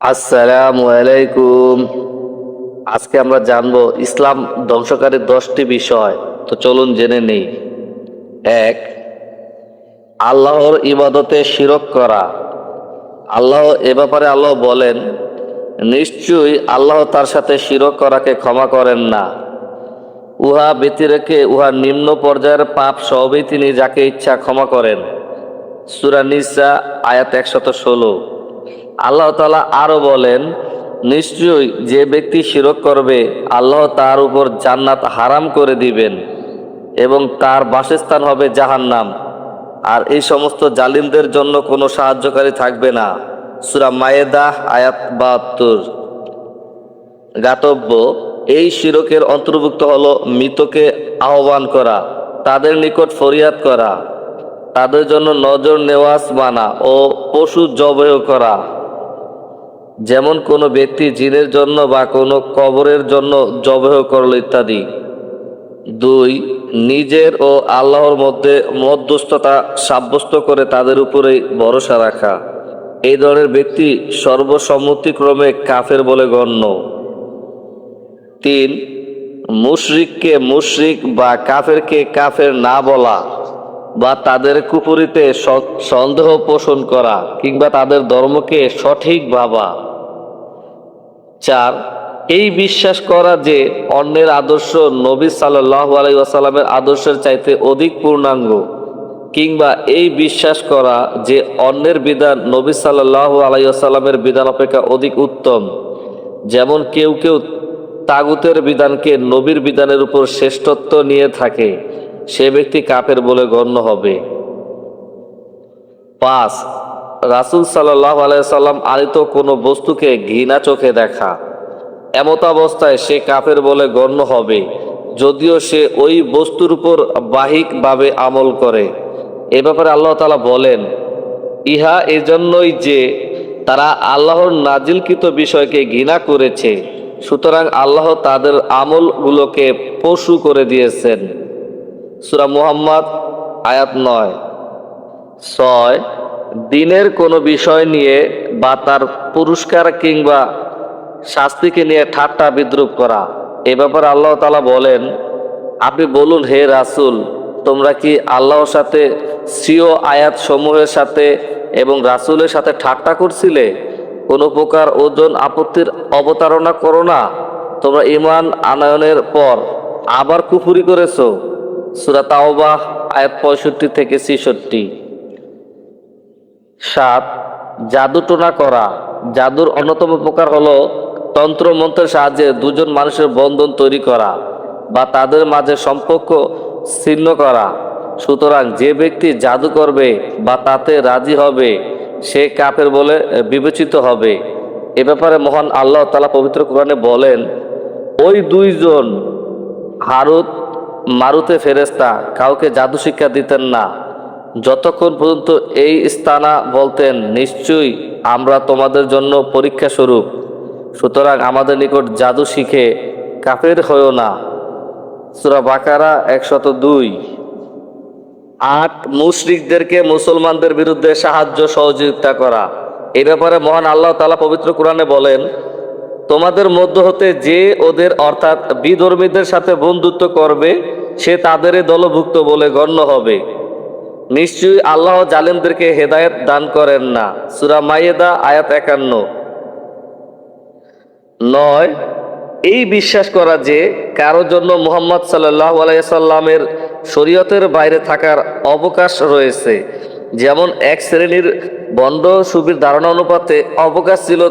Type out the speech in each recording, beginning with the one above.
আসসালামু আলাইকুম। আজকে আমরা জানবো ইসলাম ধ্বংসকারী 10টি বিষয়। তো চলুন জেনে নেই। এক, আল্লাহর ইবাদতে শিরক করা। আল্লাহ বলেন, নিশ্চয়ই আল্লাহ তার সাথে শিরক করাকে ক্ষমা করেন না। উহা ব্যতিরেকে উহা নিম্ন পর্যায়ের পাপ সবই তিনি যাকে ইচ্ছা ক্ষমা করেন। সূরা নিসা আয়াত 116। আল্লাহ তাআলা আরো বলেন, নিশ্চয়ই যে ব্যক্তি শিরক করবে আল্লাহ তার উপর জান্নাত হারাম করে দিবেন এবং তার বাসস্থান হবে জাহান্নাম, আর এই সমস্ত জালিমদের জন্য কোনো সাহায্যকারী থাকবে না। সূরা মায়েদা আয়াত 72। গাতব্য, এই শিরকের অন্তর্ভুক্ত হলো মৃতকে আহ্বান করা, তাদের নিকট ফরিয়াদ করা, তাদের জন্য নজর নেওয়াজ মানা ও পশু জবাহ করা, যেমন কোনো ব্যক্তি জিনের জন্য বা কোনো কবরের জন্য জবাহ করল ইত্যাদি। দুই, নিজের ও আল্লাহর মধ্যে মধ্যস্থতা সাব্যস্ত করে তাদের উপরেই ভরসা রাখা। এই ধরনের ব্যক্তি সর্বসম্মতিক্রমে কাফের বলে গণ্য। তিন, মুশরিককে মুশরিক বা কাফেরকে কাফের না বলা বা তাদের কুফরিতে সন্দেহ পোষণ করা কিংবা তাদের ধর্মকে সঠিক ভাবা। চার, এই বিশ্বাস করা যে অন্যের আদর্শ নবী সাল্লাল্লাহু আলাইহি ওয়াসাল্লামের আদর্শের চাইতে অধিক পূর্ণাঙ্গ, কিংবা এই বিশ্বাস করা যে অন্যের বিধান নবী সাল্লাল্লাহু আলাইহি ওয়াসাল্লামের বিধান অপেক্ষা অধিক উত্তম। যেমন কেউ কেউ তাগুতের বিধানকে নবীর বিধানের উপর শ্রেষ্ঠত্ব নিয়ে থাকে, সে ব্যক্তি কাফের বলে গণ্য হবে। পাঁচ, রাসূল সাল্লাল্লাহু আলাইহি ওয়াসাল্লাম আনিত কোনো বস্তুকে ঘৃণা চোখে দেখা। এমত অবস্থায় সে কাফের বলে গণ্য হবে, যদিও সে ওই বস্তুর উপর বাহ্যিকভাবে আমল করে। এ ব্যাপারে আল্লাহ তাআলা বলেন, ইহা এজন্যই যে তারা আল্লাহর নাজিলকৃত বিষয়কে ঘৃণা করেছে, সুতরাং আল্লাহ তাদের আমলগুলোকে পশু করে দিয়েছেন। সূরা মুহাম্মদ আয়াত 9। ছয়, দিনের কোনো বিষয় নিয়ে বা তার পুরস্কার কিংবা শাস্তিকে নিয়ে ঠাট্টা বিদ্রুপ করা। এ ব্যাপারে আল্লাহ তাআলা বলেন, আপনি বলুন, হে রাসূল, তোমরা কি আল্লাহর সাথে স্বীয় আয়াত সমূহের সাথে এবং রাসূলের সাথে ঠাট্টা করছিলে? কোনো প্রকার ওজন আপত্তির অবতারণা করো না। তোমরা ঈমান আনয়নের পর আবার কুফরি করেছো। সূরা তাওবাহ আয়াত 65 থেকে 66। সাত, জাদুটোনা করা। জাদুর অন্যতম প্রকার হলো তন্ত্র মন্ত্রের সাহায্যে দুজন মানুষের বন্ধন তৈরি করা বা তাদের মাঝে সম্পর্ক ছিন্ন করা। সুতরাং যে ব্যক্তি জাদু করবে বা তাতে রাজি হবে সে কাফের বলে বিবেচিত হবে। এ ব্যাপারে মহান আল্লাহ তাআলা পবিত্র কোরআনে বলেন, ওই দুইজন হারুত মারুতে ফেরেশতা কাউকে জাদু শিক্ষা দিতেন না, যতক্ষণ পর্যন্ত এই স্থানা বলতেন, নিশ্চয়ই আমরা তোমাদের জন্য পরীক্ষা স্বরূপ, সুতরাং আমাদের নিকট জাদু শিখে কাফের হয়েও না। সূরা বাকারা 102। আট, মুশরিকদেরকে মুসলমানদের বিরুদ্ধে সাহায্য সহযোগিতা করা। এই ব্যাপারে মহান আল্লাহ তাআলা পবিত্র কোরআনে বলেন, তোমাদের মধ্য হতে যে ওদের অর্থাৎ বিধর্মীদের সাথে বন্ধুত্ব করবে সে তাদেরই দলভুক্ত বলে গণ্য হবে। নিশ্চয়ই আল্লাহ জালিমদেরকে হেদায়েত দান করেন না। সূরা মায়েদা আয়াত 51। নয়, এই বিশ্বাস করা যে কারো জন্য মুহাম্মদ সাল্লাল্লাহু আলাইহি সাল্লামের শরীয়তের বাইরে থাকার অবকাশ রয়েছে। যেমন এক শ্রেণীর বন্ড সুবির ধারণা অনুপাতে অবকাশ ছিল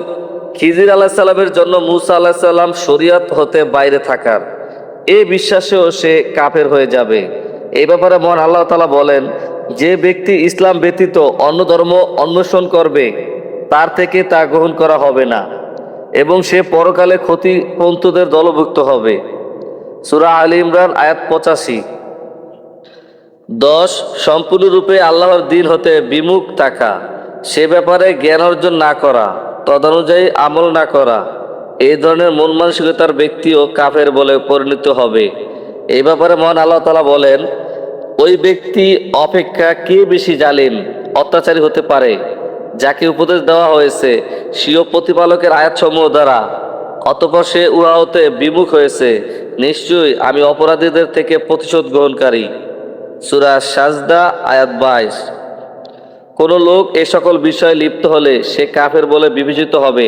খিজির আলাইহিস সালামের জন্য মূসা আলাইহিস সালাম শরীয়ত হতে বাইরে থাকার। এই বিশ্বাসেও সে কাফের হয়ে যাবে। এই ব্যাপারে মহান আল্লাহ তাআলা বলেন, যে ব্যক্তি ইসলাম ব্যতীত অন্য ধর্ম অন্বেষণ করবে তার থেকে তা গ্রহণ করা হবে না এবং সে পরকালে ক্ষতিপন্থীদের দলভুক্ত হবে। সূরা আলী ইমরান আয়াত 85। 10, সম্পূর্ণরূপে আল্লাহর দ্বীন হতে বিমুখ থাকা, সে ব্যাপারে জ্ঞান অর্জন না করা, তদনুযায়ী আমল না করা। এই ধরনের মন মানসিকতার ব্যক্তিও কাফের বলে পরিণত হবে। এই ব্যাপারে মহান আল্লাহ তাআলা বলেন, ওই ব্যক্তি অপেক্ষা কে বেশি জালিম অত্যাচারী হতে পারে, যাকে উপদেশ দেওয়া হয়েছে স্বীয় প্রতিপালকের আয়াতসমূহ দ্বারা, অতঃপর সে উহা হতে বিমুখ হয়েছে, নিশ্চয়ই আমি অপরাধীদের থেকে প্রতিশোধ গ্রহণকারী। সূরা সাজদা আয়াত 22। কোন লোক এ সকল বিষয়ে লিপ্ত হলে সে কাফের বলে বিবেচিত হবে।